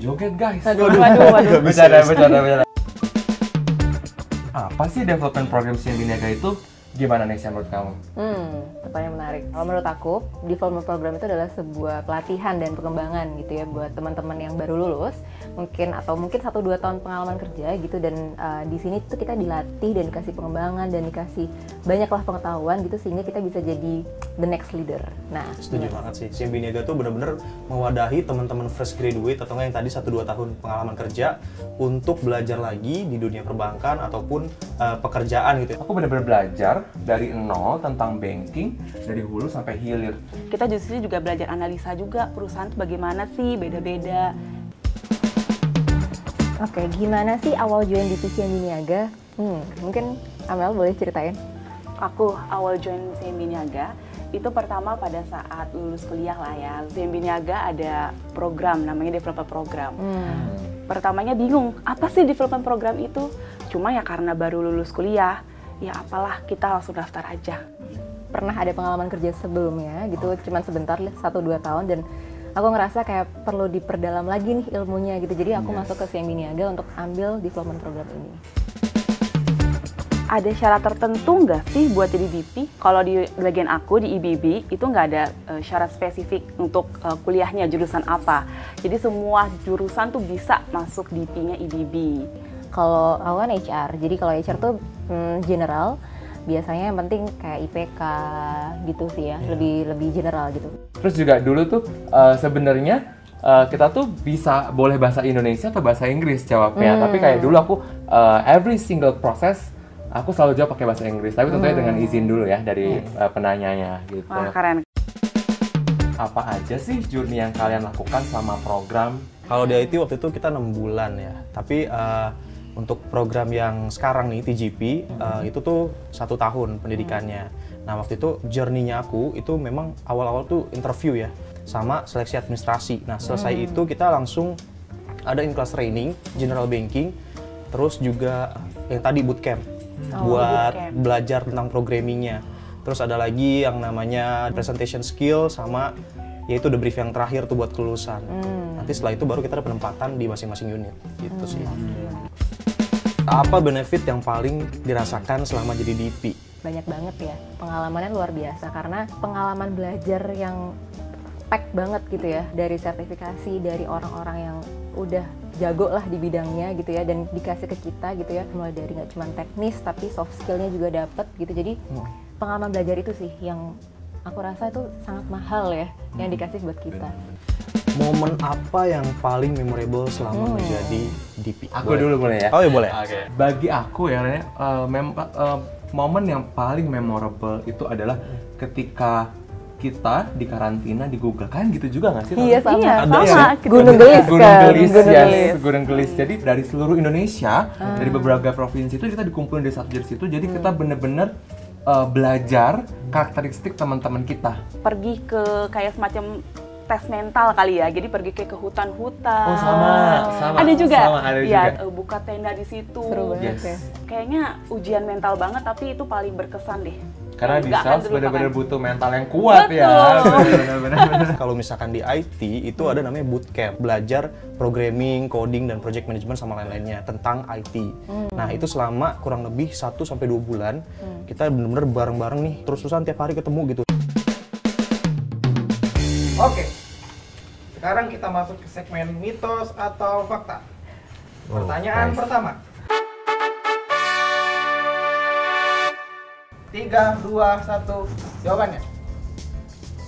joget guys. Waduh. Bercanda. Apa sih development program CMB Niaga itu? Gimana nih menurut kamu? Pertanyaan menarik. Kalau menurut aku, development program itu adalah sebuah pelatihan dan pengembangan gitu ya buat teman-teman yang baru lulus, mungkin 1-2 tahun pengalaman kerja gitu, dan di sini tuh kita dilatih dan dikasih pengembangan dan dikasih banyaklah pengetahuan gitu sehingga kita bisa jadi the next leader. Nah, setuju banget sih. CMB Niaga tuh benar-benar mewadahi teman-teman fresh graduate atau enggak yang tadi 1-2 tahun pengalaman kerja untuk belajar lagi di dunia perbankan ataupun pekerjaan gitu. Aku benar-benar belajar dari nol tentang banking dari hulu sampai hilir. Kita justru juga belajar analisa juga perusahaan itu bagaimana sih, beda-beda. Oke, gimana sih awal join di CMB Niaga? Mungkin Amel boleh ceritain? Aku awal join CMB Niaga itu pertama pada saat lulus kuliah lah ya. CMB Niaga ada program namanya developer program. Pertamanya bingung, apa sih development program itu? Cuma ya karena baru lulus kuliah, ya apalah kita langsung daftar aja. Pernah ada pengalaman kerja sebelumnya gitu, cuman sebentar 1-2 tahun, dan aku ngerasa kayak perlu diperdalam lagi nih ilmunya gitu. Jadi aku masuk ke CMB Niaga untuk ambil development program ini. Ada syarat tertentu nggak sih buat jadi DP? Kalau di bagian aku di IBB itu nggak ada syarat spesifik untuk kuliahnya jurusan apa. Jadi semua jurusan tuh bisa masuk DP-nya IBB. Kalau aku kan HR, jadi kalau HR tuh general, biasanya yang penting kayak IPK gitu sih ya, lebih general gitu. Terus juga dulu tuh sebenarnya kita tuh bisa boleh bahasa Indonesia atau bahasa Inggris jawabnya. Tapi kayak dulu aku every single process aku selalu jawab pakai bahasa Inggris. Tapi tentunya dengan izin dulu ya dari penanyanya gitu. Wah, keren. Apa aja sih journey yang kalian lakukan selama program? Kalau di IT waktu itu kita 6 bulan ya. Tapi untuk program yang sekarang nih TGP itu tuh 1 tahun pendidikannya. Nah waktu itu journey-nya aku itu memang awal-awal tuh interview ya sama seleksi administrasi. Nah selesai itu kita langsung ada in-class training general banking, terus juga yang tadi bootcamp buat belajar tentang programmingnya. Terus ada lagi yang namanya presentation skill sama yaitu the brief yang terakhir tuh buat kelulusan. Nanti setelah itu baru kita ada penempatan di masing-masing unit gitu sih. Apa benefit yang paling dirasakan selama jadi DP? Banyak banget ya, pengalamannya luar biasa karena pengalaman belajar yang pack banget gitu ya, dari sertifikasi, dari orang-orang yang udah jago lah di bidangnya gitu ya, dan dikasih ke kita gitu ya, mulai dari nggak cuma teknis tapi soft skillnya juga dapet gitu. Jadi pengalaman belajar itu sih yang aku rasa itu sangat mahal ya, yang dikasih buat kita. Momen apa yang paling memorable selama menjadi DP? Aku dulu boleh ya? Oh ya boleh. Okay. Bagi aku ya, momen yang paling memorable itu adalah ketika kita di karantina di Google, kan gitu juga nggak sih? Iya sama. Gunung Gelis kan? Gunung Gelis. Jadi dari seluruh Indonesia, dari beberapa provinsi itu kita dikumpulin di satu situ. Jadi kita bener-bener belajar karakteristik teman-teman kita. Pergi ke kayak semacam tes mental kali ya, jadi pergi ke hutan-hutan. Oh sama. Ada juga. Ya, buka tenda di situ. Seru banget ya. Kayaknya ujian mental banget, tapi itu paling berkesan deh. Karena di sales benar-benar butuh mental yang kuat. Betul. Ya. Benar-benar. Kalau misalkan di IT itu ada namanya bootcamp, belajar programming, coding dan project management sama lain-lainnya tentang IT. Nah itu selama kurang lebih 1-2 bulan kita benar-benar bareng-bareng nih, terus-terusan tiap hari ketemu gitu. Oke, sekarang kita masuk ke segmen mitos atau fakta. Pertanyaan pertama. 3, 2, 1, jawabannya.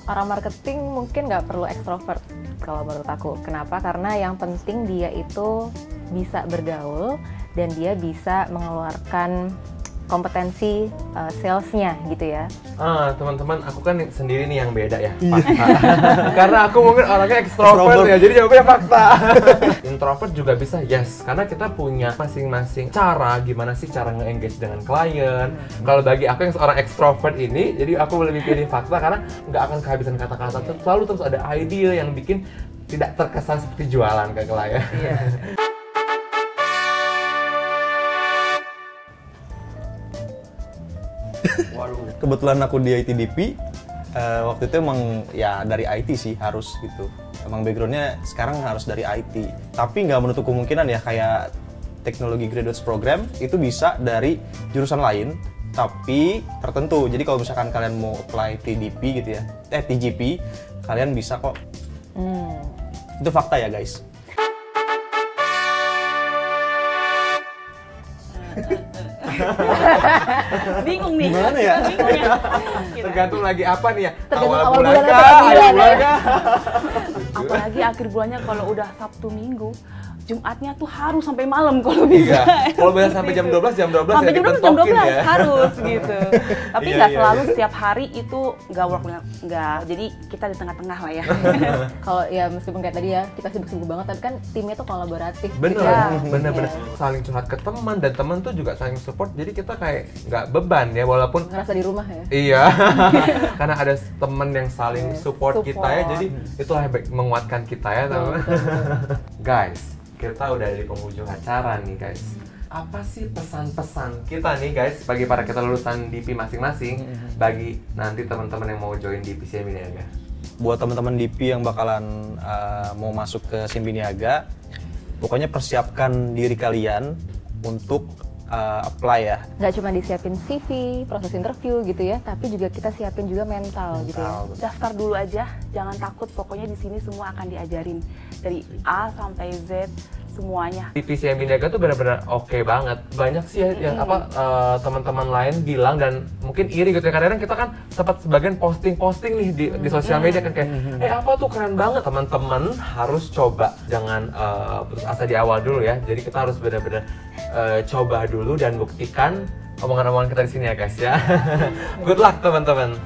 Orang marketing mungkin nggak perlu ekstrovert kalau menurut aku. Kenapa? Karena yang penting dia itu bisa bergaul dan dia bisa mengeluarkan kompetensi salesnya gitu ya. Teman-teman, aku kan sendiri nih yang beda ya, fakta. Karena aku mungkin orangnya ekstrovert ya, jadi jawabannya fakta. Introvert juga bisa, yes. Karena kita punya masing-masing cara, gimana sih cara nge-engage dengan klien. Kalau bagi aku yang seorang ekstrovert ini, jadi aku lebih pilih fakta karena nggak akan kehabisan kata-kata. Selalu terus ada ide yang bikin tidak terkesan seperti jualan ke klien. Kebetulan aku di ITDP, Waktu itu emang ya dari IT sih harus gitu. Emang backgroundnya sekarang harus dari IT. Tapi nggak menutup kemungkinan ya kayak teknologi graduate program itu bisa dari jurusan lain, tapi tertentu. Jadi kalau misalkan kalian mau apply TDP gitu ya, TGP, kalian bisa kok. Itu fakta ya guys. Bingung nih. Gimana ya? Bingung ya. Tergantung lagi apa nih ya? Tergantung Awal awal bulan bulan kah? atau Akhir bulan bulan ya? kah? Apalagi akhir bulannya kalau udah Sabtu Minggu, Jumatnya tuh harus sampai malam kalau bisa. Iya. Kalau bisa sampai jam 12 Sampai ya jam 12 jam ditentokin 12 ya. harus gitu. Tapi Iya, nggak iya, selalu iya. setiap hari itu nggak work, nggak. Jadi kita di tengah-tengah lah ya. Kalau ya meskipun kayak tadi ya kita sibuk-sibuk banget, tapi kan timnya tuh kolaboratif. Bener, Ya. bener. Iya. Saling curhat ke teman dan teman tuh juga saling support. Jadi kita kayak nggak beban ya, walaupun Ngerasa di rumah ya. iya, karena ada teman yang saling Yes, support kita ya. support. Jadi itulah yang menguatkan kita ya, teman. Guys, kita udah di penghujung acara nih guys. Apa sih pesan-pesan kita nih guys bagi para kita lulusan DP masing-masing, bagi nanti teman-teman yang mau join DP CMB Niaga? Buat teman-teman DP yang bakalan mau masuk ke CMB Niaga, pokoknya persiapkan diri kalian untuk apply ya. Nggak cuma disiapin CV, proses interview gitu ya, tapi juga kita siapin juga mental gitu ya. Daftar dulu aja, jangan takut. Pokoknya di sini semua akan diajarin dari A sampai Z semuanya. DP CMB Niaga tuh benar-benar oke banget. Banyak sih ya yang teman-teman lain bilang dan mungkin iri gitu ya. Kadang-kadang kita kan sempat sebagian posting nih di sosial media kan kayak, apa tuh keren banget. Teman-teman harus coba, jangan putus asa di awal dulu ya. Jadi kita harus benar-benar coba dulu dan buktikan omongan-omongan kita di sini ya guys ya. Good luck teman-teman.